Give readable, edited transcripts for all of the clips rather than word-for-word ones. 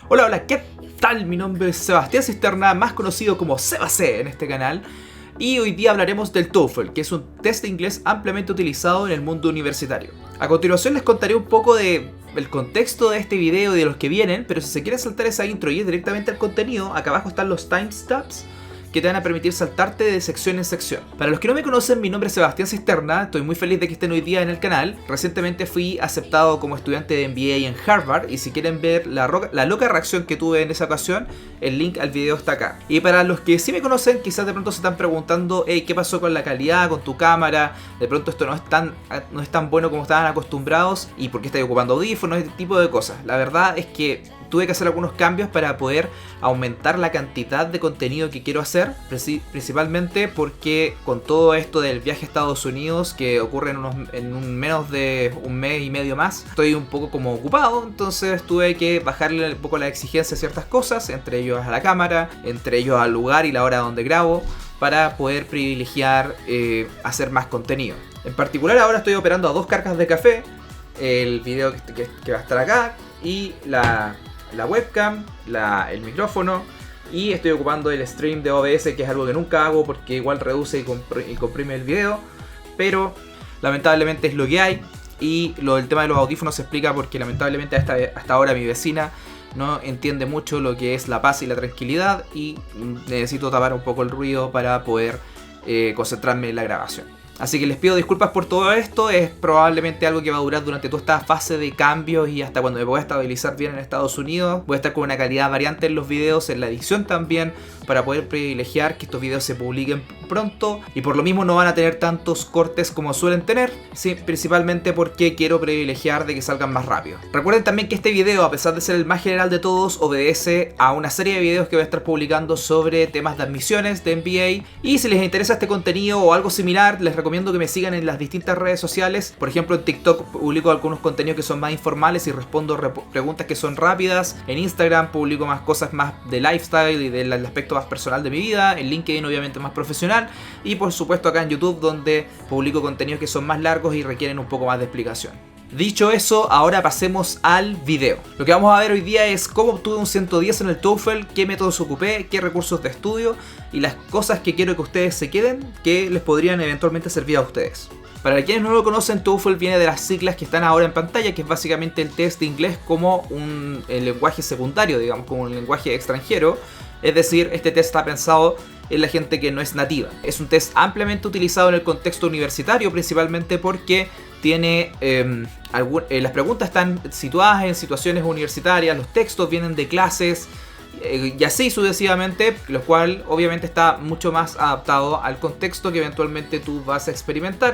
Hola, hola, ¿qué tal? Mi nombre es Sebastián Cisterna, más conocido como SebaC en este canal. Y hoy día hablaremos del TOEFL, que es un test de inglés ampliamente utilizado en el mundo universitario. A continuación les contaré un poco del contexto de este video y de los que vienen, pero si se quieren saltar esa intro y ir directamente al contenido, acá abajo están los timestamps que te van a permitir saltarte de sección en sección. Para los que no me conocen, mi nombre es Sebastián Cisterna, estoy muy feliz de que estén hoy día en el canal. Recientemente fui aceptado como estudiante de MBA en Harvard y si quieren ver la loca reacción que tuve en esa ocasión, el link al video está acá. Y para los que sí me conocen, quizás de pronto se están preguntando, hey, ¿qué pasó con la calidad, con tu cámara? De pronto esto no es tan bueno como estaban acostumbrados y por qué estáis ocupando audífonos, este tipo de cosas. La verdad es que tuve que hacer algunos cambios para poder aumentar la cantidad de contenido que quiero hacer, principalmente porque con todo esto del viaje a Estados Unidos que ocurre en menos de un mes y medio más, estoy un poco como ocupado, entonces tuve que bajarle un poco la exigencia a ciertas cosas, entre ellos a la cámara, entre ellos al lugar y la hora donde grabo, para poder privilegiar hacer más contenido. En particular ahora estoy operando a 2 cargas de café, el video que va a estar acá y la webcam, el micrófono, y estoy ocupando el stream de OBS, que es algo que nunca hago porque igual reduce y comprime el video, pero lamentablemente es lo que hay. Y el tema de los audífonos se explica porque lamentablemente hasta ahora mi vecina no entiende mucho lo que es la paz y la tranquilidad y necesito tapar un poco el ruido para poder concentrarme en la grabación. Así que les pido disculpas por todo esto, es probablemente algo que va a durar durante toda esta fase de cambios y hasta cuando me pueda estabilizar bien en Estados Unidos. Voy a estar con una calidad variante en los videos, en la edición también, para poder privilegiar que estos videos se publiquen pronto y por lo mismo no van a tener tantos cortes como suelen tener, sí, principalmente porque quiero privilegiar de que salgan más rápido. Recuerden también que este video, a pesar de ser el más general de todos, obedece a una serie de videos que voy a estar publicando sobre temas de admisiones de MBA, y si les interesa este contenido o algo similar, les recomiendo que me sigan en las distintas redes sociales. Por ejemplo, en TikTok publico algunos contenidos que son más informales y respondo preguntas que son rápidas. En Instagram publico más cosas más de lifestyle y del aspecto más personal de mi vida. En LinkedIn obviamente más profesional. Y por supuesto acá en YouTube, donde publico contenidos que son más largos y requieren un poco más de explicación. Dicho eso, ahora pasemos al video. Lo que vamos a ver hoy día es cómo obtuve un 110 en el TOEFL, qué métodos ocupé, qué recursos de estudio y las cosas que quiero que ustedes se queden, que les podrían eventualmente servir a ustedes. Para quienes no lo conocen, TOEFL viene de las siglas que están ahora en pantalla, que es básicamente el test de inglés como un lenguaje secundario, digamos, como un lenguaje extranjero. Es decir, este test está pensado en la gente que no es nativa. Es un test ampliamente utilizado en el contexto universitario, principalmente porque tiene las preguntas están situadas en situaciones universitarias, los textos vienen de clases y así sucesivamente, lo cual obviamente está mucho más adaptado al contexto que eventualmente tú vas a experimentar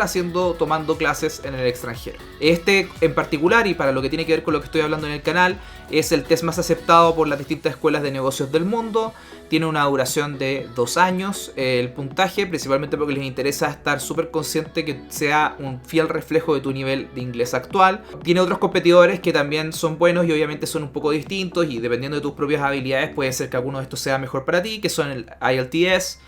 tomando clases en el extranjero. Este en particular, y para lo que tiene que ver con lo que estoy hablando en el canal, es el test más aceptado por las distintas escuelas de negocios del mundo. Tiene una duración de 2 años, el puntaje, principalmente porque les interesa estar súper consciente que sea un fiel reflejo de tu nivel de inglés actual. Tiene otros competidores que también son buenos y obviamente son un poco distintos y dependiendo de tus propias habilidades puede ser que alguno de estos sea mejor para ti, que son el IELTS,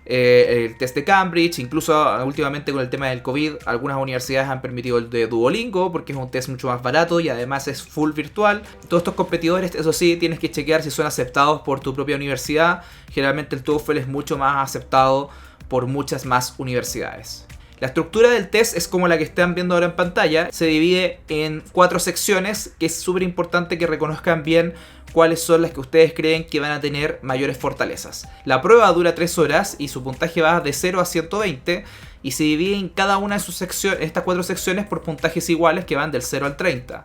el test de Cambridge, incluso últimamente con el tema del COVID algunas universidades han permitido el de Duolingo porque es un test mucho más barato y además es full virtual. Todos estos competidores, eso sí, tienes que chequear si son aceptados por tu propia universidad. Generalmente el TOEFL es mucho más aceptado por muchas más universidades. La estructura del test es como la que están viendo ahora en pantalla. Se divide en 4 secciones, que es súper importante que reconozcan bien cuáles son las que ustedes creen que van a tener mayores fortalezas. La prueba dura 3 horas y su puntaje va de 0 a 120 y se divide en cada una de sus secciones, estas 4 secciones, por puntajes iguales que van del 0 al 30.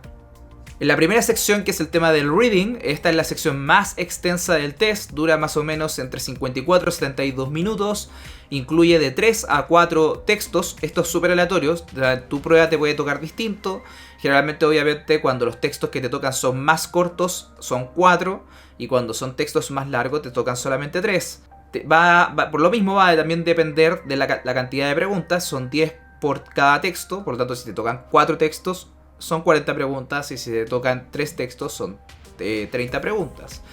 En la primera sección, que es el tema del reading, esta es la sección más extensa del test, dura más o menos entre 54 y 72 minutos, incluye de 3 a 4 textos, estos súper aleatorios, tu prueba te puede tocar distinto, generalmente obviamente cuando los textos que te tocan son más cortos son 4 y cuando son textos más largos te tocan solamente 3. Por lo mismo va a también depender de la cantidad de preguntas, son 10 por cada texto, por lo tanto si te tocan 4 textos son 40 preguntas y si te tocan 3 textos son 30 preguntas.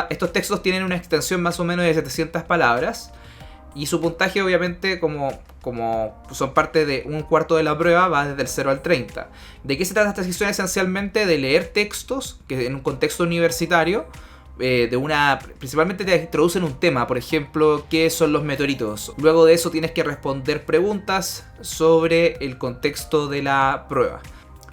Estos textos tienen una extensión más o menos de 700 palabras Y su puntaje, obviamente, como son parte de un cuarto de la prueba, va desde el 0 al 30. ¿De qué se trata esta sección? Esencialmente de leer textos que en un contexto universitario, principalmente te introducen un tema, por ejemplo, ¿qué son los meteoritos? Luego de eso tienes que responder preguntas sobre el contexto de la prueba.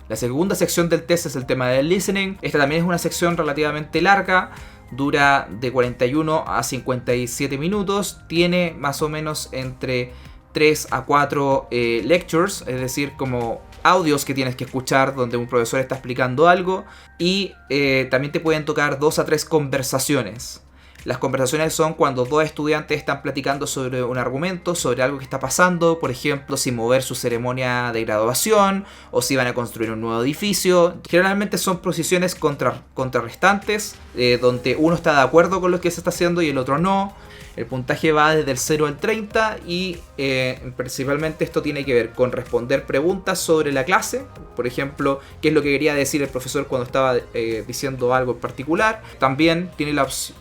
La segunda sección del test es el tema del listening. Esta también es una sección relativamente larga, dura de 41 a 57 minutos, tiene más o menos entre 3 a 4 lectures, es decir, como audios que tienes que escuchar donde un profesor está explicando algo, y también te pueden tocar 2 a 3 conversaciones. Las conversaciones son cuando dos estudiantes están platicando sobre un argumento, sobre algo que está pasando, por ejemplo, si mover su ceremonia de graduación o si van a construir un nuevo edificio. Generalmente son posiciones contrarrestantes, donde uno está de acuerdo con lo que se está haciendo y el otro no. El puntaje va desde el 0 al 30 y principalmente esto tiene que ver con responder preguntas sobre la clase. Por ejemplo, qué es lo que quería decir el profesor cuando estaba diciendo algo en particular. También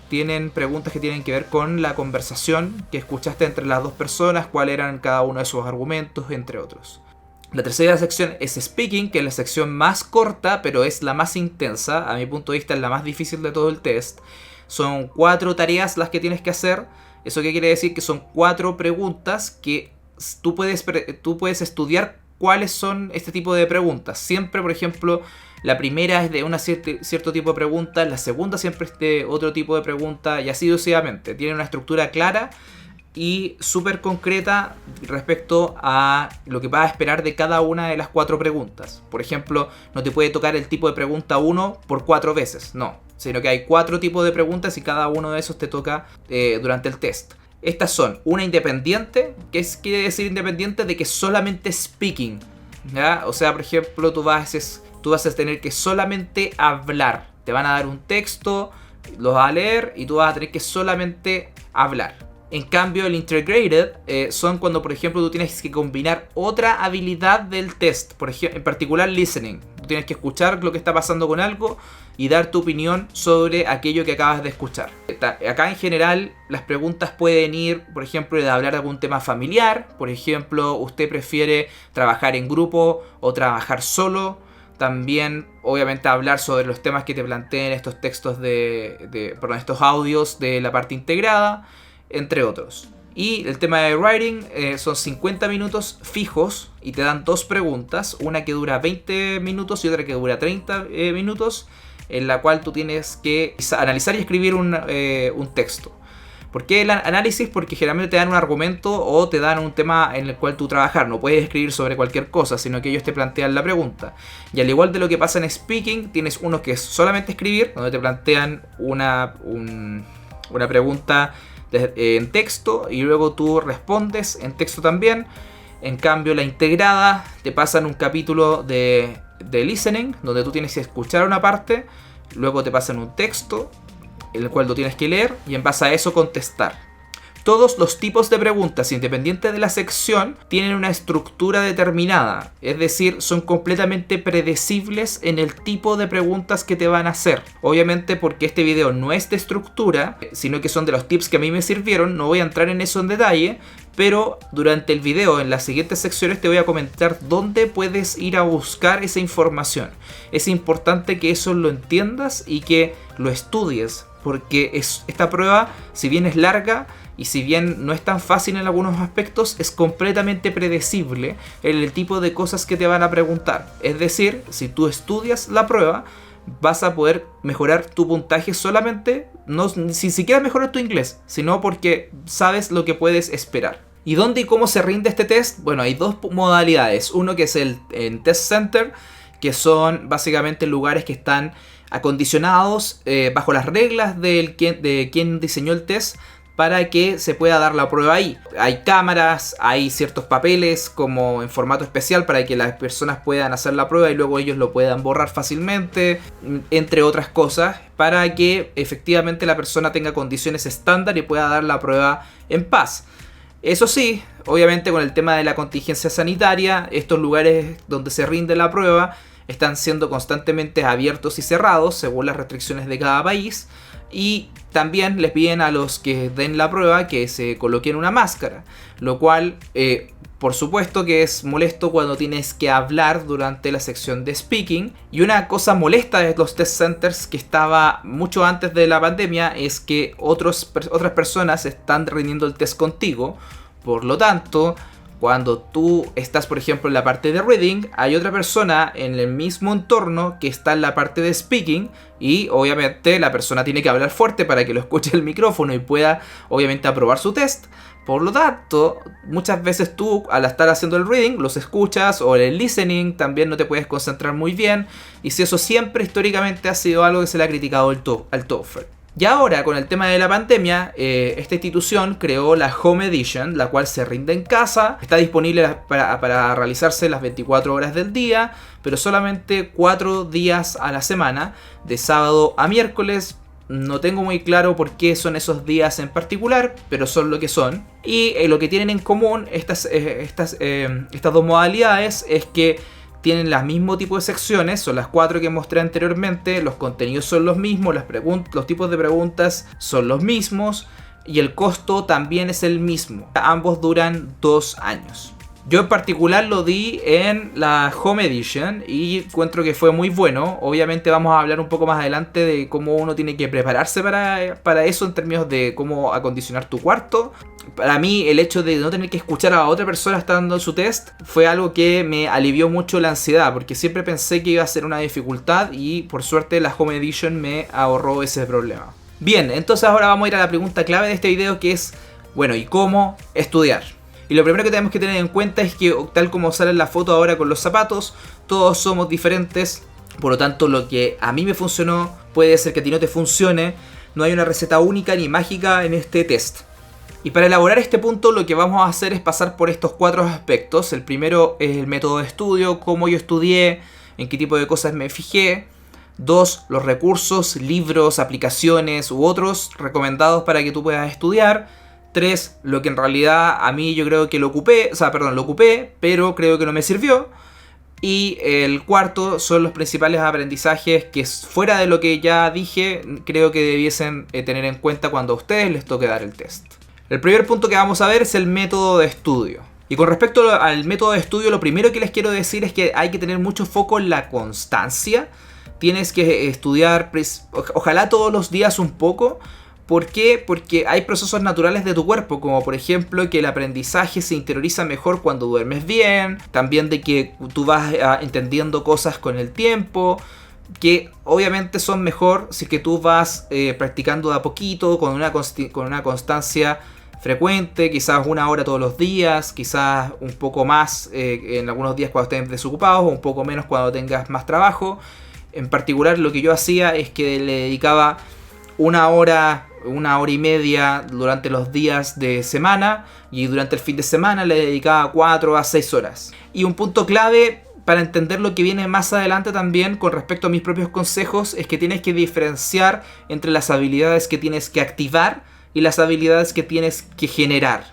tienen preguntas que tienen que ver con la conversación que escuchaste entre las dos personas, cuáles eran cada uno de sus argumentos, entre otros. La tercera sección es Speaking, que es la sección más corta, pero es la más intensa. A mi punto de vista es la más difícil de todo el test. Son 4 tareas las que tienes que hacer. ¿Eso qué quiere decir? Que son 4 preguntas que tú puedes estudiar cuáles son este tipo de preguntas. Siempre, por ejemplo, la primera es de un cierto tipo de pregunta, la segunda siempre es de otro tipo de pregunta y así sucesivamente. Tiene una estructura clara y súper concreta respecto a lo que vas a esperar de cada una de las 4 preguntas. Por ejemplo, no te puede tocar el tipo de pregunta 1 por 4 veces, no. Sino que hay 4 tipos de preguntas y cada uno de esos te toca durante el test. Estas son una independiente, que quiere decir independiente de que solamente speaking, ¿ya? O sea, por ejemplo, tú vas a tener que solamente hablar. Te van a dar un texto, lo vas a leer y tú vas a tener que solamente hablar. En cambio, el integrated son cuando, por ejemplo, tú tienes que combinar otra habilidad del test. Por ejemplo, en particular, listening. Tú tienes que escuchar lo que está pasando con algo y dar tu opinión sobre aquello que acabas de escuchar. Acá, en general, las preguntas pueden ir, por ejemplo, de hablar de algún tema familiar. Por ejemplo, ¿usted prefiere trabajar en grupo o trabajar solo? También, obviamente, hablar sobre los temas que te planteen estos textos estos audios de la parte integrada, entre otros. Y el tema de writing son 50 minutos fijos y te dan 2 preguntas, una que dura 20 minutos y otra que dura 30 minutos, en la cual tú tienes que analizar y escribir un texto. ¿Por qué el análisis? Porque generalmente te dan un argumento o te dan un tema en el cual tú trabajar. No puedes escribir sobre cualquier cosa, sino que ellos te plantean la pregunta. Y al igual de lo que pasa en speaking, tienes uno que es solamente escribir, donde te plantean una pregunta en texto y luego tú respondes en texto también. En cambio, la integrada te pasan un capítulo de listening, donde tú tienes que escuchar una parte, luego te pasan un texto, el cual lo tienes que leer y en base a eso contestar. Todos los tipos de preguntas, independientes de la sección, tienen una estructura determinada, es decir, son completamente predecibles en el tipo de preguntas que te van a hacer. Obviamente, porque este video no es de estructura, sino que son de los tips que a mí me sirvieron, no voy a entrar en eso en detalle, pero durante el video, en las siguientes secciones, te voy a comentar dónde puedes ir a buscar esa información. Es importante que eso lo entiendas y que lo estudies, porque esta prueba, si bien es larga y si bien no es tan fácil en algunos aspectos, es completamente predecible en el tipo de cosas que te van a preguntar. Es decir, si tú estudias la prueba, vas a poder mejorar tu puntaje solamente, no sin siquiera mejorar tu inglés, sino porque sabes lo que puedes esperar. ¿Y dónde y cómo se rinde este test? Bueno, hay 2 modalidades. Uno que es el Test Center, que son básicamente lugares que están acondicionados bajo las reglas de quien diseñó el test para que se pueda dar la prueba ahí. Hay cámaras, hay ciertos papeles como en formato especial para que las personas puedan hacer la prueba y luego ellos lo puedan borrar fácilmente, entre otras cosas, para que efectivamente la persona tenga condiciones estándar y pueda dar la prueba en paz. Eso sí, obviamente con el tema de la contingencia sanitaria, estos lugares donde se rinde la prueba, están siendo constantemente abiertos y cerrados según las restricciones de cada país. Y también les piden a los que den la prueba que se coloquen una máscara, lo cual por supuesto que es molesto cuando tienes que hablar durante la sección de speaking. Y una cosa molesta de los test centers que estaba mucho antes de la pandemia es que otras personas están rindiendo el test contigo. Por lo tanto, cuando tú estás, por ejemplo, en la parte de reading, hay otra persona en el mismo entorno que está en la parte de speaking, y obviamente la persona tiene que hablar fuerte para que lo escuche el micrófono y pueda obviamente aprobar su test. Por lo tanto, muchas veces tú, al estar haciendo el reading, los escuchas, o el listening también no te puedes concentrar muy bien, y si eso siempre históricamente ha sido algo que se le ha criticado al TOEFL. Y ahora, con el tema de la pandemia, esta institución creó la Home Edition, la cual se rinde en casa. Está disponible para realizarse las 24 horas del día, pero solamente 4 días a la semana, de sábado a miércoles. No tengo muy claro por qué son esos días en particular, pero son lo que son. Y lo que tienen en común estas dos modalidades es que tienen el mismo tipo de secciones, son las 4 que mostré anteriormente, los contenidos son los mismos, los tipos de preguntas son los mismos y el costo también es el mismo. Ambos duran 2 años. Yo en particular lo di en la Home Edition y encuentro que fue muy bueno. Obviamente vamos a hablar un poco más adelante de cómo uno tiene que prepararse para eso en términos de cómo acondicionar tu cuarto. Para mí el hecho de no tener que escuchar a otra persona estando en su test fue algo que me alivió mucho la ansiedad, porque siempre pensé que iba a ser una dificultad y por suerte la Home Edition me ahorró ese problema. Bien, entonces ahora vamos a ir a la pregunta clave de este video, que es, bueno, ¿y cómo estudiar? Y lo primero que tenemos que tener en cuenta es que, tal como sale en la foto ahora con los zapatos, todos somos diferentes. Por lo tanto, lo que a mí me funcionó puede ser que a ti no te funcione. No hay una receta única ni mágica en este test. Y para elaborar este punto, lo que vamos a hacer es pasar por estos 4 aspectos. El primero es el método de estudio, cómo yo estudié, en qué tipo de cosas me fijé. 2, los recursos, libros, aplicaciones u otros recomendados para que tú puedas estudiar. 3, lo que en realidad a mí yo creo que lo ocupé, pero creo que no me sirvió. Y el 4 son los principales aprendizajes que, fuera de lo que ya dije, creo que debiesen tener en cuenta cuando a ustedes les toque dar el test. El primer punto que vamos a ver es el método de estudio. Y con respecto al método de estudio, lo primero que les quiero decir es que hay que tener mucho foco en la constancia. Tienes que estudiar, ojalá todos los días un poco. ¿Por qué? Porque hay procesos naturales de tu cuerpo, como por ejemplo que el aprendizaje se interioriza mejor cuando duermes bien, también de que tú vas entendiendo cosas con el tiempo, que obviamente son mejor si que tú vas practicando de a poquito, con una constancia frecuente, quizás 1 hora todos los días, quizás un poco más en algunos días cuando estés desocupados, o un poco menos cuando tengas más trabajo. En particular, lo que yo hacía es que le dedicaba 1 hora, 1 hora y media durante los días de semana, y durante el fin de semana le dedicaba 4 a 6 horas. Y un punto clave para entender lo que viene más adelante también con respecto a mis propios consejos es que tienes que diferenciar entre las habilidades que tienes que activar y las habilidades que tienes que generar.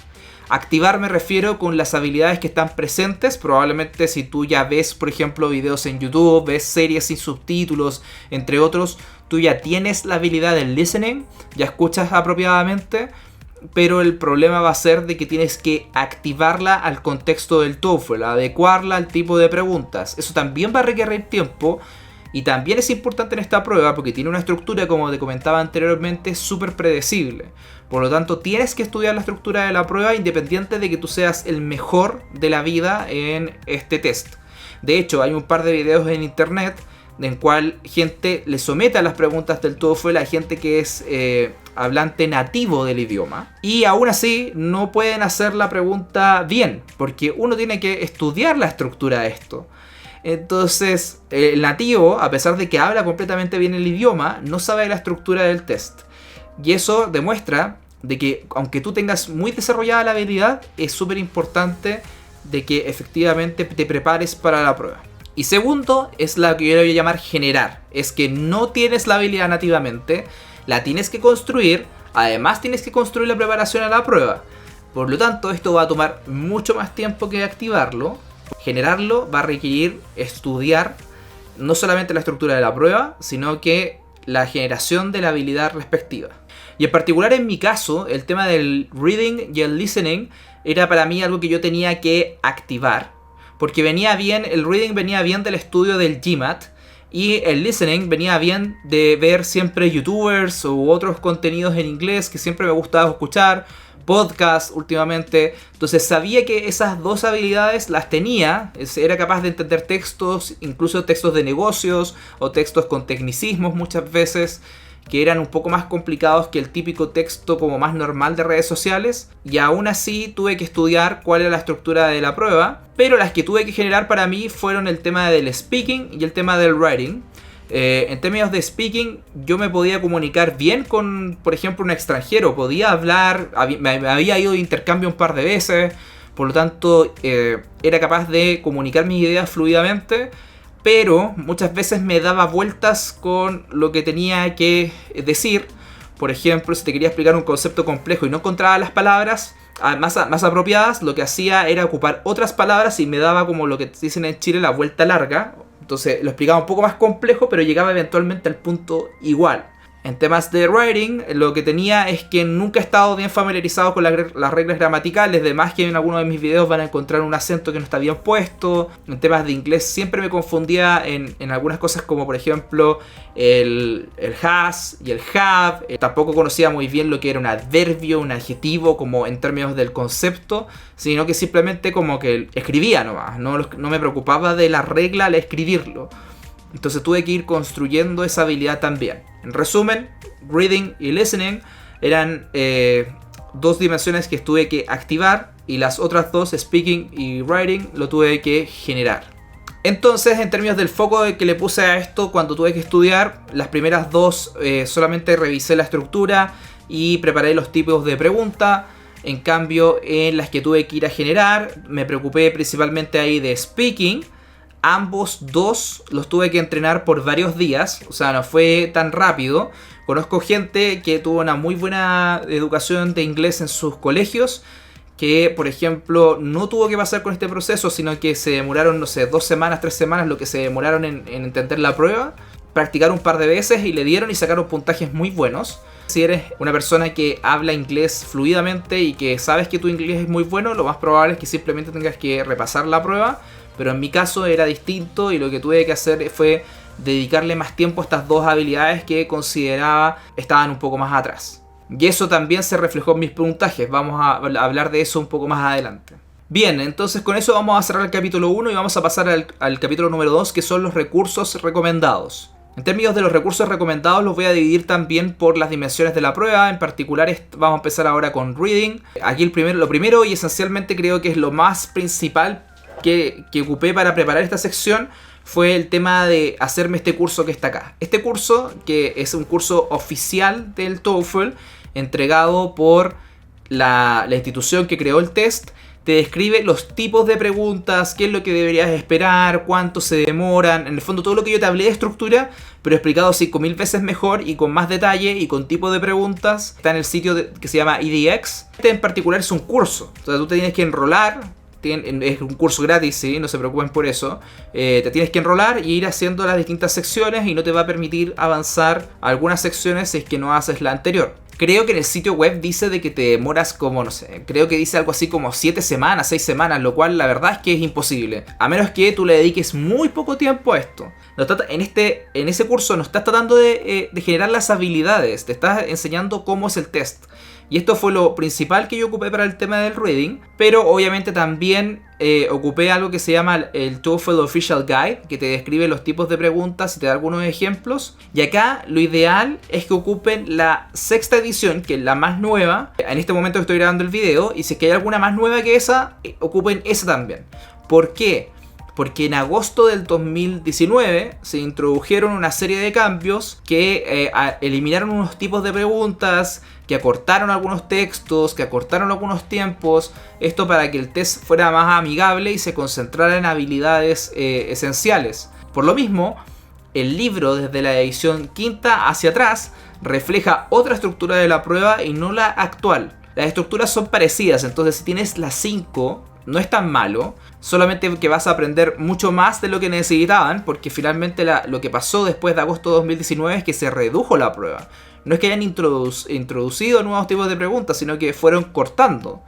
Activar me refiero con las habilidades que están presentes. Probablemente si tú ya ves, por ejemplo, videos en YouTube, ves series sin subtítulos, entre otros, tú ya tienes la habilidad del listening, ya escuchas apropiadamente, pero el problema va a ser de que tienes que activarla al contexto del TOEFL, adecuarla al tipo de preguntas. Eso también va a requerir tiempo. Y también es importante en esta prueba porque tiene una estructura, como te comentaba anteriormente, súper predecible. Por lo tanto, tienes que estudiar la estructura de la prueba independiente de que tú seas el mejor de la vida en este test. De hecho, hay un par de videos en internet en cual gente le somete a las preguntas del TOEFL a gente que es hablante nativo del idioma. Y aún así no pueden hacer la pregunta bien, porque uno tiene que estudiar la estructura de esto. Entonces, el nativo, a pesar de que habla completamente bien el idioma, no sabe la estructura del test. Y eso demuestra de que, aunque tú tengas muy desarrollada la habilidad, es súper importante de que efectivamente te prepares para la prueba. Y segundo, es la que yo voy a llamar generar. Es que no tienes la habilidad nativamente, la tienes que construir, además tienes que construir la preparación a la prueba. Por lo tanto, esto va a tomar mucho más tiempo que activarlo. Generarlo va a requerir estudiar no solamente la estructura de la prueba, sino que la generación de la habilidad respectiva. Y en particular en mi caso, el tema del reading y el listening era para mí algo que yo tenía que activar, porque el reading venía bien del estudio del GMAT, y el listening venía bien de ver siempre youtubers u otros contenidos en inglés que siempre me gustaba escuchar, podcast últimamente. Entonces sabía que esas dos habilidades las tenía, era capaz de entender textos, incluso textos de negocios o textos con tecnicismos muchas veces, que eran un poco más complicados que el típico texto como más normal de redes sociales, y aún así tuve que estudiar cuál era la estructura de la prueba, pero las que tuve que generar para mí fueron el tema del speaking y el tema del writing. En términos de speaking, yo me podía comunicar bien con, por ejemplo, un extranjero, podía hablar, me había ido de intercambio un par de veces, por lo tanto era capaz de comunicar mis ideas fluidamente, pero muchas veces me daba vueltas con lo que tenía que decir. Por ejemplo, si te quería explicar un concepto complejo y no encontraba las palabras más apropiadas, lo que hacía era ocupar otras palabras y me daba, como lo que dicen en Chile, la vuelta larga. Entonces lo explicaba un poco más complejo, pero llegaba eventualmente al punto igual. En temas de writing, lo que tenía es que nunca he estado bien familiarizado con las reglas gramaticales. Además que en algunos de mis videos van a encontrar un acento que no está bien puesto. En temas de inglés siempre me confundía en algunas cosas, como por ejemplo el has y el have. Tampoco conocía muy bien lo que era un adverbio, un adjetivo, como en términos del concepto, sino que simplemente como que escribía nomás. No me preocupaba de la regla al escribirlo. Entonces tuve que ir construyendo esa habilidad también. En resumen, reading y listening eran dos dimensiones que tuve que activar, y las otras dos, speaking y writing, lo tuve que generar. Entonces, en términos del foco que le puse a esto cuando tuve que estudiar, las primeras dos solamente revisé la estructura y preparé los tipos de pregunta. En cambio, en las que tuve que ir a generar, me preocupé principalmente ahí de speaking. Ambos dos los tuve que entrenar por varios días, o sea, no fue tan rápido. Conozco gente que tuvo una muy buena educación de inglés en sus colegios, que por ejemplo no tuvo que pasar con este proceso, sino que se demoraron, no sé, 2 semanas, 3 semanas lo que se demoraron en entender la prueba. Practicaron un par de veces y le dieron y sacaron puntajes muy buenos. Si eres una persona que habla inglés fluidamente y que sabes que tu inglés es muy bueno, lo más probable es que simplemente tengas que repasar la prueba. Pero en mi caso era distinto, y lo que tuve que hacer fue dedicarle más tiempo a estas dos habilidades que consideraba estaban un poco más atrás. Y eso también se reflejó en mis puntajes. Vamos a hablar de eso un poco más adelante. Bien, entonces con eso vamos a cerrar el capítulo 1 y vamos a pasar al capítulo número 2, que son los recursos recomendados. En términos de los recursos recomendados, los voy a dividir también por las dimensiones de la prueba. En particular vamos a empezar ahora con reading. Aquí lo primero, y esencialmente creo que es lo más principal que ocupé para preparar esta sección, fue el tema de hacerme este curso que está acá. Este curso, que es un curso oficial del TOEFL, entregado por la institución que creó el test, te describe los tipos de preguntas, qué es lo que deberías esperar, cuánto se demoran, en el fondo todo lo que yo te hablé de estructura, pero explicado 5000 veces mejor y con más detalle y con tipo de preguntas. Está en el sitio que se llama EDX. Este en particular es un curso, o sea, tú te tienes que enrolar. Es un curso gratis, ¿sí? No se preocupen por eso. Te tienes que enrolar y ir haciendo las distintas secciones, y no te va a permitir avanzar algunas secciones si es que no haces la anterior. Creo que en el sitio web dice de que te demoras como, no sé, creo que dice algo así como 7 semanas, 6 semanas, lo cual la verdad es que es imposible. A menos que tú le dediques muy poco tiempo a esto. En ese curso no estás tratando de generar las habilidades, te estás enseñando cómo es el test. Y esto fue lo principal que yo ocupé para el tema del reading. Pero obviamente también ocupé algo que se llama el TOEFL Official Guide, que te describe los tipos de preguntas y te da algunos ejemplos. Y acá lo ideal es que ocupen la 6ª edición, que es la más nueva. En este momento estoy grabando el video, y si es que hay alguna más nueva que esa, ocupen esa también. ¿Por qué? Porque en agosto del 2019 se introdujeron una serie de cambios que eliminaron unos tipos de preguntas, que acortaron algunos textos, que acortaron algunos tiempos. Esto para que el test fuera más amigable y se concentrara en habilidades esenciales. Por lo mismo, el libro desde la edición 5ª hacia atrás refleja otra estructura de la prueba y no la actual. Las estructuras son parecidas, entonces si tienes la 5... no es tan malo, solamente que vas a aprender mucho más de lo que necesitaban, porque finalmente lo que pasó después de agosto de 2019 es que se redujo la prueba. No es que hayan introducido nuevos tipos de preguntas, sino que fueron cortando.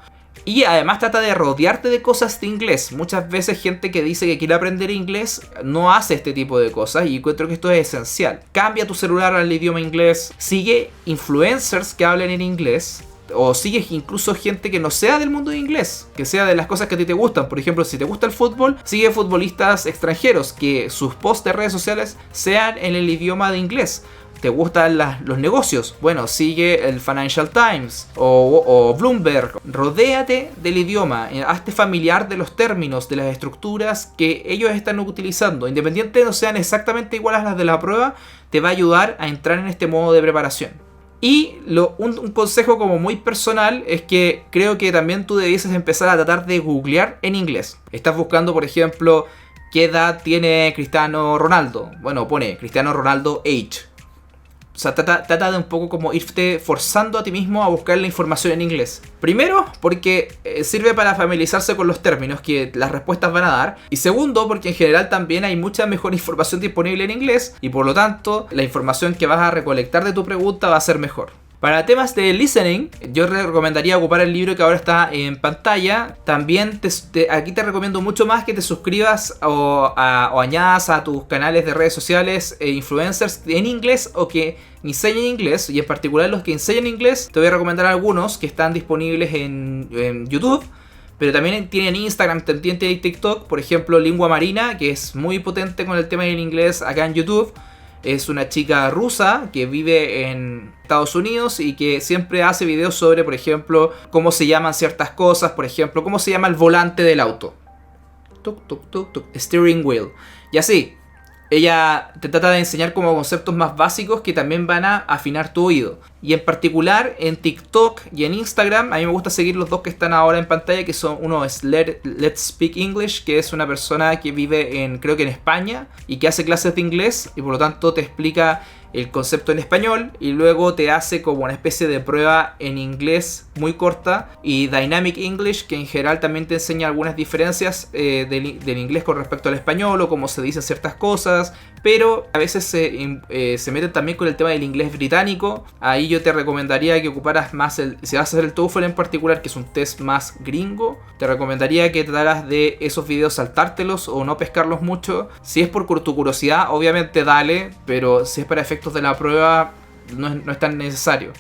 Y además trata de rodearte de cosas de inglés. Muchas veces gente que dice que quiere aprender inglés no hace este tipo de cosas, y encuentro que esto es esencial. Cambia tu celular al idioma inglés, sigue influencers que hablen en inglés, o sigue incluso gente que no sea del mundo de inglés, que sea de las cosas que a ti te gustan. Por ejemplo, si te gusta el fútbol, sigue futbolistas extranjeros que sus posts de redes sociales sean en el idioma de inglés. ¿Te gustan los negocios? Bueno, sigue el Financial Times o Bloomberg. Rodéate del idioma, hazte familiar de los términos, de las estructuras que ellos están utilizando. Independiente de no sean exactamente iguales a las de la prueba, te va a ayudar a entrar en este modo de preparación. Y un consejo como muy personal es que creo que también tú debieses empezar a tratar de googlear en inglés. Estás buscando, por ejemplo, ¿qué edad tiene Cristiano Ronaldo? Bueno, pone Cristiano Ronaldo age. O sea, trata de un poco como irte forzando a ti mismo a buscar la información en inglés. Primero, porque sirve para familiarizarse con los términos que las respuestas van a dar. Y segundo, porque en general también hay mucha mejor información disponible en inglés. Y por lo tanto, la información que vas a recolectar de tu pregunta va a ser mejor. Para temas de listening, yo recomendaría ocupar el libro que ahora está en pantalla. También aquí te recomiendo mucho más que te suscribas o añadas a tus canales de redes sociales influencers en inglés o que enseñen inglés. Y en particular los que enseñan inglés, te voy a recomendar algunos que están disponibles en YouTube. Pero también tienen Instagram, tienen TikTok. Por ejemplo, Lingua Marina, que es muy potente con el tema del inglés acá en YouTube. Es una chica rusa que vive en Estados Unidos y que siempre hace videos sobre, por ejemplo, cómo se llaman ciertas cosas. Por ejemplo, cómo se llama el volante del auto. Tuk, tuk, tuk, tuk. Steering wheel. Y así. Ella te trata de enseñar como conceptos más básicos que también van a afinar tu oído. Y en particular en TikTok y en Instagram, a mí me gusta seguir los dos que están ahora en pantalla, que son, uno es Let's Speak English, que es una persona que vive creo que en España, y que hace clases de inglés, y por lo tanto te explica el concepto en español, y luego te hace como una especie de prueba en inglés muy corta. Y Dynamic English, que en general también te enseña algunas diferencias del inglés con respecto al español, o cómo se dicen ciertas cosas, pero a veces se meten también con el tema del inglés británico. Ahí yo te recomendaría que ocuparas más si vas a hacer el TOEFL en particular, que es un test más gringo, te recomendaría que trataras de esos videos saltártelos o no pescarlos mucho. Si es por tu curiosidad, obviamente dale, pero si es para efectos de la prueba, no es tan necesario.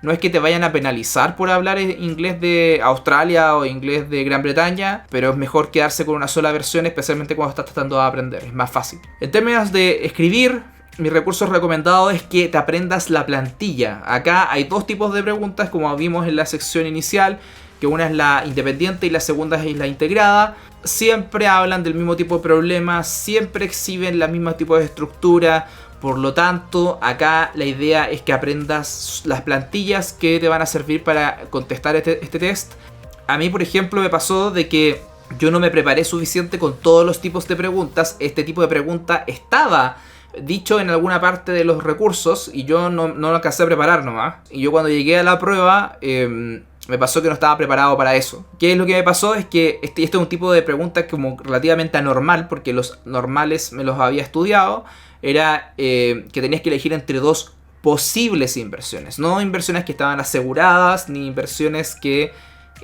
No es que te vayan a penalizar por hablar inglés de Australia o inglés de Gran Bretaña, pero es mejor quedarse con una sola versión, especialmente cuando estás tratando de aprender, es más fácil. En términos de escribir, mi recurso recomendado es que te aprendas la plantilla. Acá hay dos tipos de preguntas, como vimos en la sección inicial, que una es la independiente y la segunda es la integrada. Siempre hablan del mismo tipo de problemas, siempre exhiben la misma tipo de estructura. Por lo tanto, acá la idea es que aprendas las plantillas que te van a servir para contestar este test. A mí, por ejemplo, me pasó de que yo no me preparé suficiente con todos los tipos de preguntas. Este tipo de pregunta estaba dicho en alguna parte de los recursos y yo no lo alcancé a preparar nomás. Y yo cuando llegué a la prueba me pasó que no estaba preparado para eso. ¿Qué es lo que me pasó? Es que este es un tipo de pregunta como relativamente anormal, porque los normales me los había estudiado. Era que tenías que elegir entre dos posibles inversiones. No inversiones que estaban aseguradas, ni inversiones que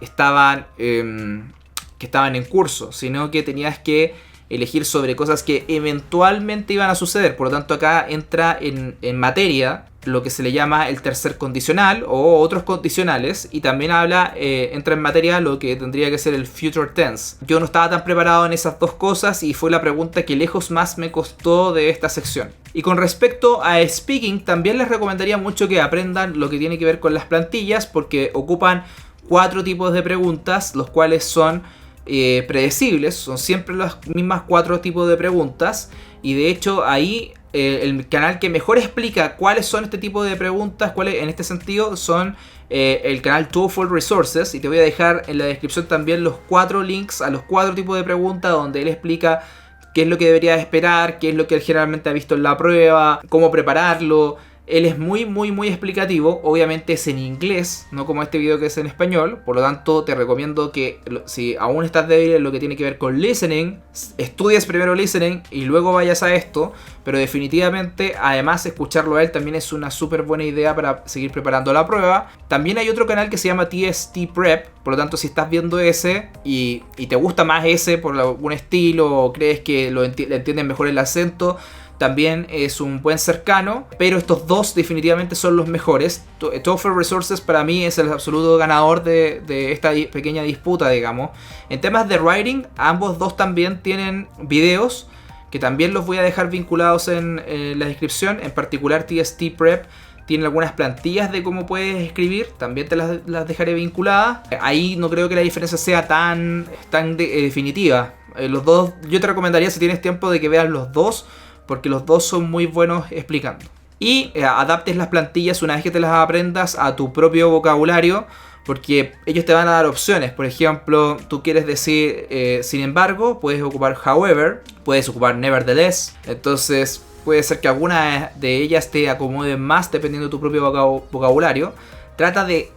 estaban en curso, sino que tenías que elegir sobre cosas que eventualmente iban a suceder. Por lo tanto, acá entra en materia lo que se le llama el tercer condicional o otros condicionales, y también entra en materia lo que tendría que ser el future tense. Yo no estaba tan preparado en esas dos cosas y fue la pregunta que lejos más me costó de esta sección. Y con respecto a speaking, también les recomendaría mucho que aprendan lo que tiene que ver con las plantillas, porque ocupan 4 tipos de preguntas, los cuales son predecibles, son siempre los mismas 4 tipos de preguntas, y de hecho ahí el canal que mejor explica cuáles son este tipo de preguntas, cuáles en este sentido son el canal TOEFL Resources, y te voy a dejar en la descripción también los 4 links a los 4 tipos de preguntas donde él explica qué es lo que deberías esperar, qué es lo que él generalmente ha visto en la prueba, cómo prepararlo, Él es muy explicativo. Obviamente es en inglés, no como este video que es en español. Por lo tanto, te recomiendo que si aún estás débil en lo que tiene que ver con listening, estudies primero listening y luego vayas a esto. Pero definitivamente, además, escucharlo a él también es una súper buena idea para seguir preparando la prueba. También hay otro canal que se llama TST Prep. Por lo tanto, si estás viendo ese y te gusta más ese por algún estilo o crees que le entienden mejor el acento, también es un buen cercano, pero estos dos definitivamente son los mejores. TOEFL Resources para mí es el absoluto ganador de esta pequeña disputa, digamos. En temas de writing, ambos dos también tienen videos, que también los voy a dejar vinculados en la descripción. En particular TST Prep tiene algunas plantillas de cómo puedes escribir, también te las dejaré vinculadas. Ahí no creo que la diferencia sea tan definitiva. Los dos, yo te recomendaría, si tienes tiempo, de que veas los dos, porque los dos son muy buenos explicando. Y adaptes las plantillas una vez que te las aprendas a tu propio vocabulario, porque ellos te van a dar opciones. Por ejemplo, tú quieres decir sin embargo, puedes ocupar however, puedes ocupar nevertheless. Entonces puede ser que alguna de ellas te acomoden más dependiendo de tu propio vocabulario. Trata de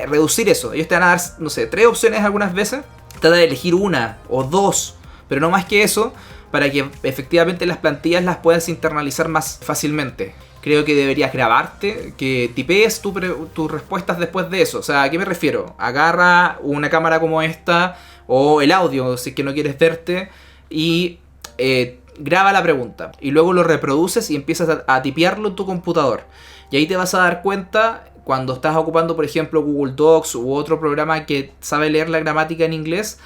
reducir eso. Ellos te van a dar, no sé, 3 opciones algunas veces. Trata de elegir una o 2, pero no más que eso, para que efectivamente las plantillas las puedas internalizar más fácilmente. Creo que deberías grabarte, que tipees tus respuestas después de eso. O sea, ¿a qué me refiero? Agarra una cámara como esta o el audio si es que no quieres verte y graba la pregunta. Y luego lo reproduces y empiezas a tipearlo en tu computador. Y ahí te vas a dar cuenta cuando estás ocupando, por ejemplo, Google Docs u otro programa que sabe leer la gramática en inglés.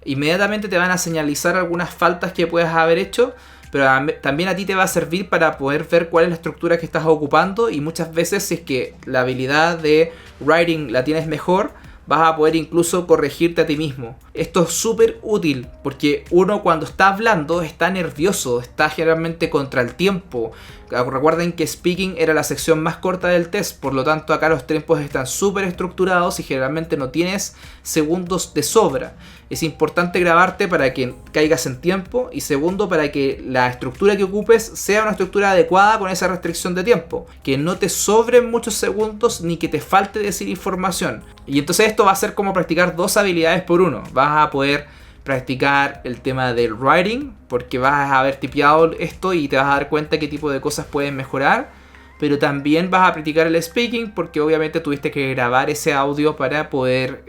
Inmediatamente te van a señalizar algunas faltas que puedas haber hecho, pero también a ti te va a servir para poder ver cuál es la estructura que estás ocupando, y muchas veces, si es que la habilidad de writing la tienes mejor, vas a poder incluso corregirte a ti mismo. Esto es súper útil porque uno, cuando está hablando, está nervioso, está generalmente contra el tiempo. Recuerden que speaking era la sección más corta del test, por lo tanto acá los tiempos están súper estructurados y generalmente no tienes segundos de sobra. Es importante grabarte para que caigas en tiempo, y segundo, para que la estructura que ocupes sea una estructura adecuada con esa restricción de tiempo, que no te sobren muchos segundos ni que te falte decir información. Y entonces esto va a ser como practicar 2 habilidades por uno. Vas a poder practicar el tema del writing, porque vas a haber tipeado esto y te vas a dar cuenta qué tipo de cosas pueden mejorar, pero también vas a practicar el speaking, porque obviamente tuviste que grabar ese audio para poder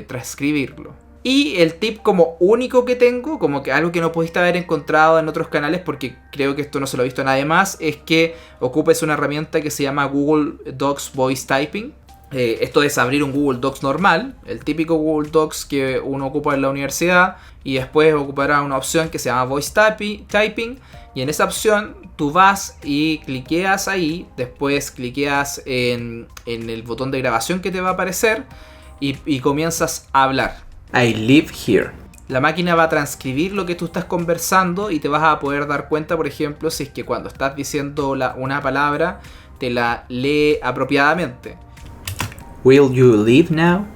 transcribirlo. Y el tip como único que tengo, como que algo que no pudiste haber encontrado en otros canales, porque creo que esto no se lo ha visto a nadie más, es que ocupes una herramienta que se llama Google Docs Voice Typing. Esto es abrir un Google Docs normal, el típico Google Docs que uno ocupa en la universidad, y después ocupará una opción que se llama Voice Typing, y en esa opción tú vas y cliqueas ahí, después cliqueas en el botón de grabación que te va a aparecer y comienzas a hablar. I live here. La máquina va a transcribir lo que tú estás conversando y te vas a poder dar cuenta, por ejemplo, si es que cuando estás diciendo una palabra te la lee apropiadamente. Will you leave now?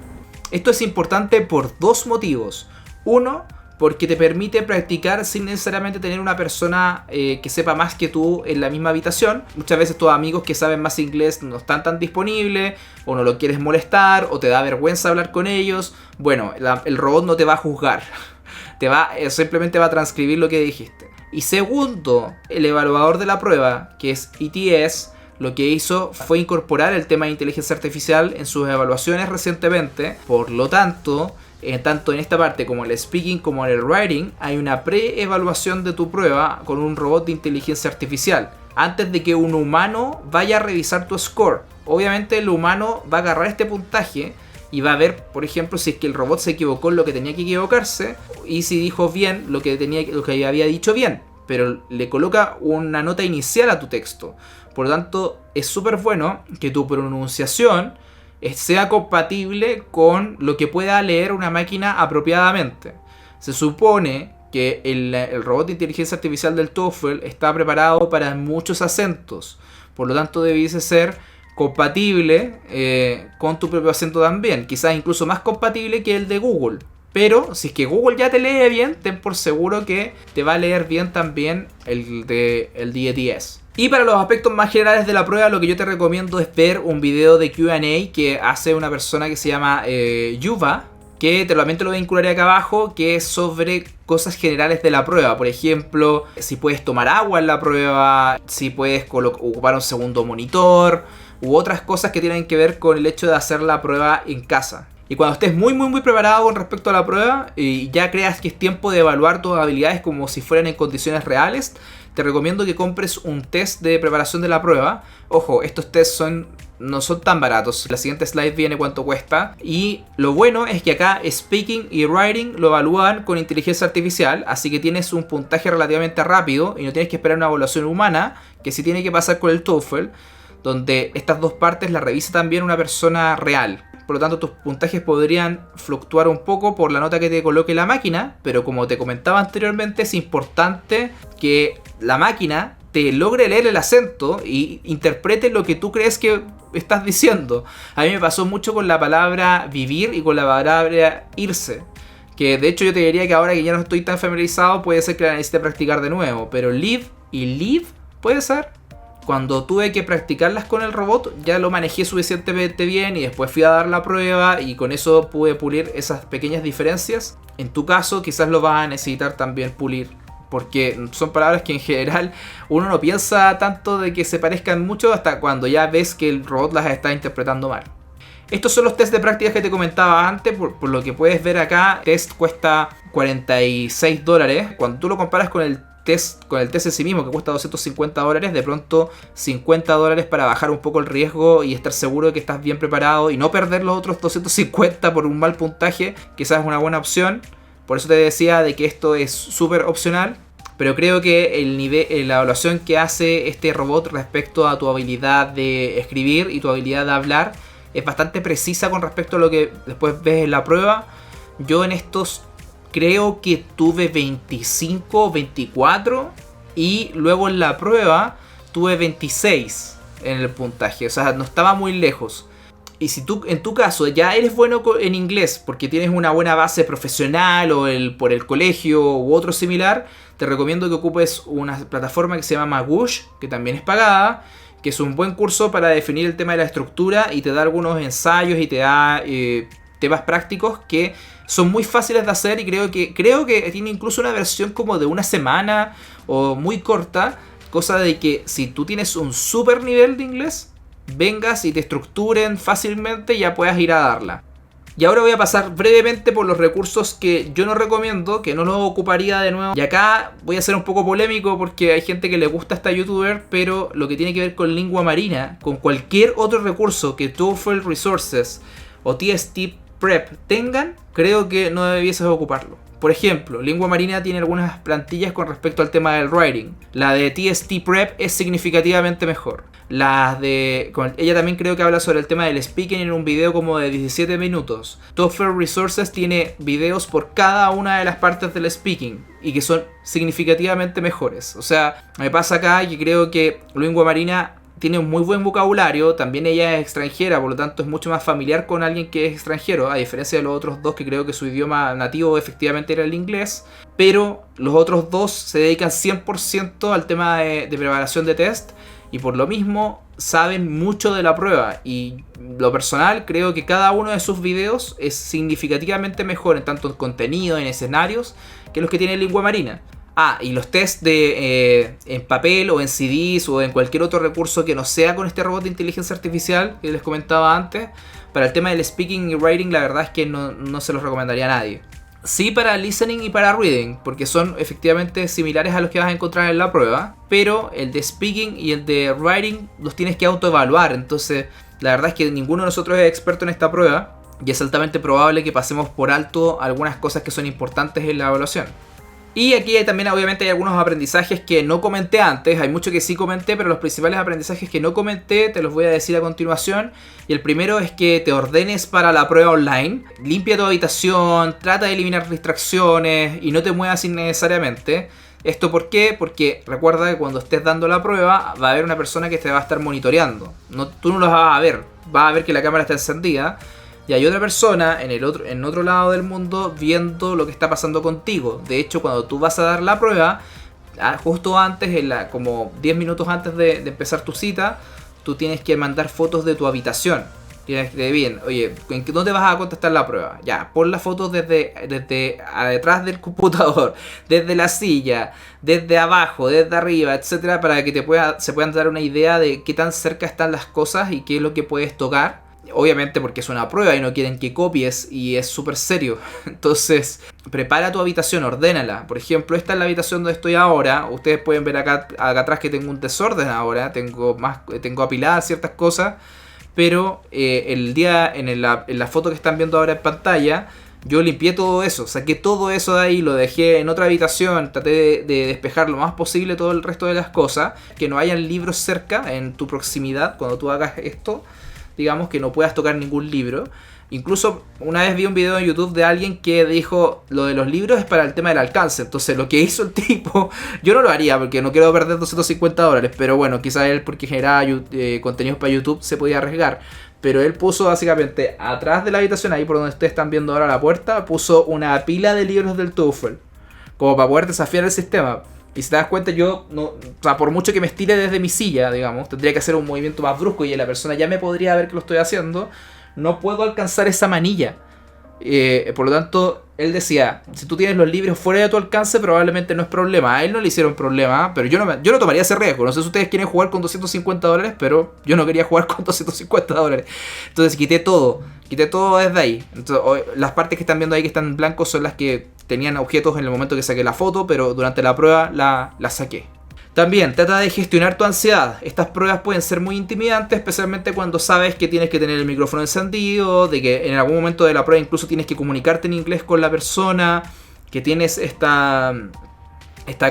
Esto es importante por 2 motivos. Uno, porque te permite practicar sin necesariamente tener una persona que sepa más que tú en la misma habitación. Muchas veces tus amigos que saben más inglés no están tan disponibles, o no lo quieres molestar, o te da vergüenza hablar con ellos. Bueno, el robot no te va a juzgar. Simplemente va a transcribir lo que dijiste. Y segundo, el evaluador de la prueba, que es ETS, lo que hizo fue incorporar el tema de inteligencia artificial en sus evaluaciones recientemente. Por lo tanto, tanto en esta parte como en el speaking como en el writing, hay una pre-evaluación de tu prueba con un robot de inteligencia artificial, antes de que un humano vaya a revisar tu score. Obviamente el humano va a agarrar este puntaje y va a ver, por ejemplo, si es que el robot se equivocó en lo que tenía que equivocarse, y si dijo bien lo que había dicho bien, pero le coloca una nota inicial a tu texto. Por lo tanto, es súper bueno que tu pronunciación sea compatible con lo que pueda leer una máquina apropiadamente. Se supone que el robot de inteligencia artificial del TOEFL está preparado para muchos acentos. Por lo tanto, debiese ser compatible con tu propio acento también. Quizás incluso más compatible que el de Google. Pero si es que Google ya te lee bien, ten por seguro que te va a leer bien también el de ETS. Y para los aspectos más generales de la prueba, lo que yo te recomiendo es ver un video de Q&A que hace una persona que se llama Yuva, que también te lo vincularé acá abajo, que es sobre cosas generales de la prueba. Por ejemplo, si puedes tomar agua en la prueba, si puedes ocupar un segundo monitor, u otras cosas que tienen que ver con el hecho de hacer la prueba en casa. Y cuando estés muy preparado con respecto a la prueba y ya creas que es tiempo de evaluar tus habilidades como si fueran en condiciones reales, te recomiendo que compres un test de preparación de la prueba. Ojo, estos tests no son tan baratos. La siguiente slide viene cuánto cuesta. Y lo bueno es que acá speaking y writing lo evalúan con inteligencia artificial, así que tienes un puntaje relativamente rápido y no tienes que esperar una evaluación humana, que sí tiene que pasar con el TOEFL, donde estas dos partes las revisa también una persona real. Por lo tanto, tus puntajes podrían fluctuar un poco por la nota que te coloque la máquina, pero como te comentaba anteriormente, es importante que la máquina te logre leer el acento y interprete lo que tú crees que estás diciendo. A mí me pasó mucho con la palabra vivir y con la palabra irse, que de hecho yo te diría que ahora que ya no estoy tan familiarizado puede ser que la necesite practicar de nuevo, pero live y live puede ser. Cuando tuve que practicarlas con el robot ya lo manejé suficientemente bien y después fui a dar la prueba y con eso pude pulir esas pequeñas diferencias. En tu caso quizás lo vas a necesitar también pulir, porque son palabras que en general uno no piensa tanto de que se parezcan mucho hasta cuando ya ves que el robot las está interpretando mal. Estos son los test de prácticas que te comentaba antes, por lo que puedes ver acá. El test cuesta $46. Cuando tú lo comparas con el test en sí mismo, que cuesta $250, de pronto $50 para bajar un poco el riesgo y estar seguro de que estás bien preparado y no perder los otros 250 por un mal puntaje, quizás es una buena opción. Por eso te decía de que esto es súper opcional, pero creo que la evaluación que hace este robot respecto a tu habilidad de escribir y tu habilidad de hablar es bastante precisa con respecto a lo que después ves en la prueba. Yo en estos creo que tuve 25 o 24 y luego en la prueba tuve 26 en el puntaje, o sea, no estaba muy lejos. Y si tú en tu caso ya eres bueno en inglés porque tienes una buena base profesional o por el colegio u otro similar, te recomiendo que ocupes una plataforma que se llama Magoosh, que también es pagada, que es un buen curso para definir el tema de la estructura y te da algunos ensayos y te da temas prácticos que son muy fáciles de hacer y creo que tiene incluso una versión como de una semana o muy corta, cosa de que si tú tienes un super nivel de inglés, vengas y te estructuren fácilmente y ya puedas ir a darla. Y ahora voy a pasar brevemente por los recursos que yo no recomiendo, que no los ocuparía de nuevo. Y acá voy a ser un poco polémico porque hay gente que le gusta a esta youtuber, pero lo que tiene que ver con lengua marina, con cualquier otro recurso que TOEFL Resources o TST Prep tengan, creo que no debieses ocuparlo. Por ejemplo, Lengua Marina tiene algunas plantillas con respecto al tema del writing. La de TST Prep es significativamente mejor. Ella también creo que habla sobre el tema del speaking en un video como de 17 minutos. TOEFL Resources tiene videos por cada una de las partes del speaking y que son significativamente mejores. O sea, me pasa acá que creo que Lengua Marina tiene un muy buen vocabulario, también ella es extranjera, por lo tanto es mucho más familiar con alguien que es extranjero, a diferencia de los otros dos que creo que su idioma nativo efectivamente era el inglés, pero los otros dos se dedican 100% al tema de preparación de test y por lo mismo saben mucho de la prueba y lo personal creo que cada uno de sus videos es significativamente mejor en tanto en contenido, en escenarios, que los que tiene Lengua Marina. Y los tests en papel o en CDs o en cualquier otro recurso que no sea con este robot de inteligencia artificial que les comentaba antes, para el tema del speaking y writing la verdad es que no se los recomendaría a nadie. Sí para listening y para reading, porque son efectivamente similares a los que vas a encontrar en la prueba, pero el de speaking y el de writing los tienes que autoevaluar, entonces la verdad es que ninguno de nosotros es experto en esta prueba y es altamente probable que pasemos por alto algunas cosas que son importantes en la evaluación. Y aquí también obviamente hay algunos aprendizajes que no comenté antes, hay mucho que sí comenté, pero los principales aprendizajes que no comenté te los voy a decir a continuación. Y el primero es que te ordenes para la prueba online, limpia tu habitación, trata de eliminar distracciones y no te muevas innecesariamente. ¿Esto por qué? Porque recuerda que cuando estés dando la prueba va a haber una persona que te va a estar monitoreando. Tú no los vas a ver que la cámara está encendida. Y hay otra persona en otro lado del mundo viendo lo que está pasando contigo. De hecho, cuando tú vas a dar la prueba, justo antes, como 10 minutos antes de empezar tu cita, tú tienes que mandar fotos de tu habitación. Tienes que, bien, oye, ¿dónde vas a contestar la prueba? Ya, pon las fotos desde detrás del computador, desde la silla, desde abajo, desde arriba, etcétera, para que se puedan dar una idea de qué tan cerca están las cosas y qué es lo que puedes tocar. Obviamente porque es una prueba y no quieren que copies y es súper serio. Entonces, prepara tu habitación, ordénala. Por ejemplo, esta es la habitación donde estoy ahora. Ustedes pueden ver acá atrás que tengo un desorden ahora. Tengo apiladas ciertas cosas. Pero en la foto que están viendo ahora en pantalla, yo limpié todo eso. Saqué todo eso de ahí, lo dejé en otra habitación. Traté de despejar lo más posible todo el resto de las cosas. Que no hayan libros cerca, en tu proximidad, cuando tú hagas esto. Digamos que no puedas tocar ningún libro. Incluso una vez vi un video en YouTube de alguien que dijo lo de los libros es para el tema del alcance. Entonces lo que hizo el tipo, yo no lo haría porque no quiero perder $250. Pero bueno, quizás él porque generaba contenidos para YouTube se podía arriesgar. Pero él puso básicamente atrás de la habitación, ahí por donde ustedes están viendo ahora la puerta, puso una pila de libros del TOEFL. Como para poder desafiar el sistema. Y si te das cuenta, yo, no, o sea, por mucho que me estire desde mi silla, digamos, tendría que hacer un movimiento más brusco y la persona ya me podría ver que lo estoy haciendo. No puedo alcanzar esa manilla. Por lo tanto, él decía, si tú tienes los libros fuera de tu alcance, probablemente no es problema. A él no le hicieron problema, pero yo no tomaría ese riesgo. No sé si ustedes quieren jugar con $250, pero yo no quería jugar con $250. Entonces quité todo desde ahí. Entonces, las partes que están viendo ahí que están en blanco son las que tenían objetos en el momento que saqué la foto, pero durante la prueba la saqué. También trata de gestionar tu ansiedad. Estas pruebas pueden ser muy intimidantes, especialmente cuando sabes que tienes que tener el micrófono encendido, de que en algún momento de la prueba incluso tienes que comunicarte en inglés con la persona, que tienes esta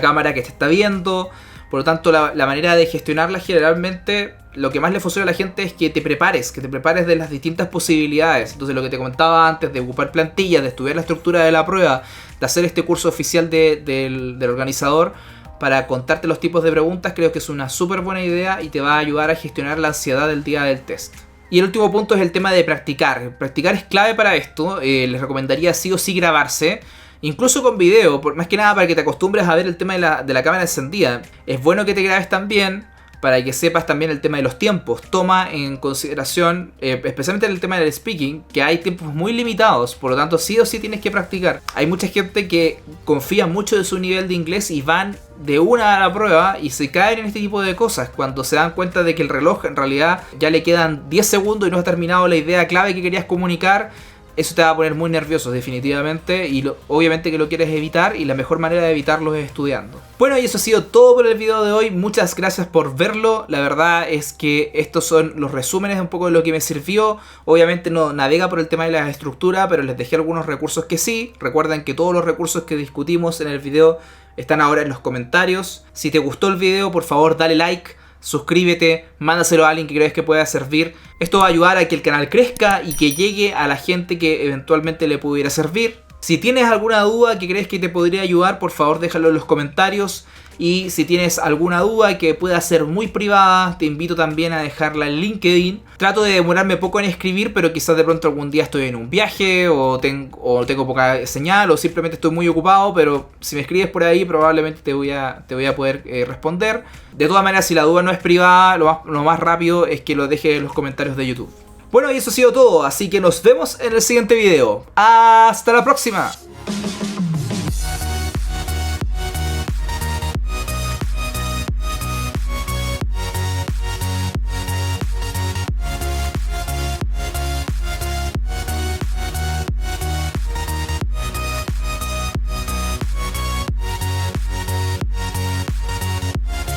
cámara que te está viendo. Por lo tanto, la manera de gestionarla generalmente, lo que más le funciona a la gente es que te prepares de las distintas posibilidades. Entonces, lo que te comentaba antes, de ocupar plantillas, de estudiar la estructura de la prueba, de hacer este curso oficial del organizador, para contarte los tipos de preguntas, creo que es una súper buena idea y te va a ayudar a gestionar la ansiedad del día del test. Y el último punto es el tema de practicar. Practicar es clave para esto. Les recomendaría sí o sí grabarse, incluso con video, más que nada para que te acostumbres a ver el tema de la cámara encendida. Es bueno que te grabes también, para que sepas también el tema de los tiempos. Toma en consideración, especialmente en el tema del speaking, que hay tiempos muy limitados, por lo tanto sí o sí tienes que practicar. Hay mucha gente que confía mucho de su nivel de inglés y van de una a la prueba y se caen en este tipo de cosas cuando se dan cuenta de que el reloj en realidad ya le quedan 10 segundos y no has terminado la idea clave que querías comunicar. Eso te va a poner muy nervioso definitivamente y obviamente que lo quieres evitar y la mejor manera de evitarlo es estudiando. Bueno, y eso ha sido todo por el video de hoy. Muchas gracias por verlo. La verdad es que estos son los resúmenes un poco de lo que me sirvió. Obviamente no navega por el tema de la estructura, pero les dejé algunos recursos que sí. Recuerden que todos los recursos que discutimos en el video están ahora en los comentarios. Si te gustó el video, por favor dale like, suscríbete, mándaselo a alguien que crees que pueda servir. Esto va a ayudar a que el canal crezca y que llegue a la gente que eventualmente le pudiera servir. Si tienes alguna duda que crees que te podría ayudar, por favor déjalo en los comentarios. Y si tienes alguna duda que pueda ser muy privada, te invito también a dejarla en LinkedIn. Trato de demorarme poco en escribir, pero quizás de pronto algún día estoy en un viaje o tengo poca señal o simplemente estoy muy ocupado, pero si me escribes por ahí probablemente te voy a poder responder. De todas maneras, si la duda no es privada, lo más rápido es que lo dejes en los comentarios de YouTube. Bueno, y eso ha sido todo, así que nos vemos en el siguiente video. ¡Hasta la próxima!